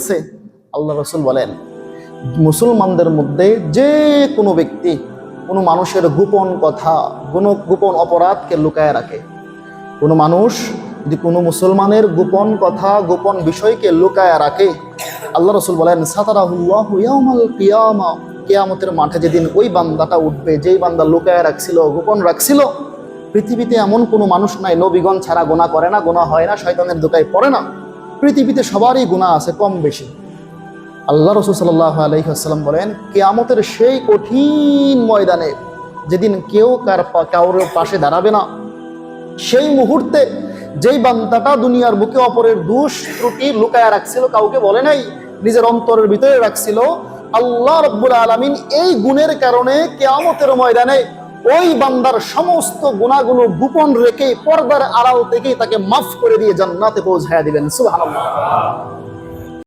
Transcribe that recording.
ফেলছে। আল্লাহ রাসূল বলেন, মুসলমানদের মধ্যে যে কোনো ব্যক্তি কোনো মানুষের গোপন কথা, কোনো গোপন অপরাধকে লুকায় রাখে, কোনো মানুষ যদি কোনো মুসলমানের গোপন কথা, গোপন বিষয়কে লুকায় রাখে, আল্লাহ রাসূল বলেন সাতারাহুল্লাহু ইয়াউমাল কিয়ামা, কিয়ামতের মাঠে যেদিন ওই বান্দাটা উঠবে, যেই বান্দা লুকায় রাখছিল, গোপন রাখছিল। পৃথিবীতে এমন কোনো মানুষ নাই, নবীগণ ছাড়া গুনাহ করে না, গুনাহ হয় না, শয়তানের দোকায় পড়ে না। পৃথিবীতে সবারই গুনাহ আছে কম বেশি। আল্লাহ রাসূল সাল্লাল্লাহু আলাইহি ওয়াসাল্লাম বলেন, কিয়ামতের সেই কঠিন ময়দানে যেদিন কেউ কারোর পাশে দাঁড়াবে না, সেই মুহূর্তে যেই বান্দাটা দুনিয়ার বুকে অপরের দোষ ত্রুটি লুকায়া রাখছিল, কাউকে বলে নাই, নিজের অন্তরের ভিতরে রাখছিল, আল্লাহ রাব্বুল আলামিন এই গুণের কারণে কিয়ামতের ময়দানে ওই বান্দার সমস্ত গুনাহগুলো গোপন রেখে পর্দার আড়াল থেকেই তাকে মাফ করে দিয়ে জান্নাতে পৌঁছায়া দিবেন। সুবহানাল্লাহ।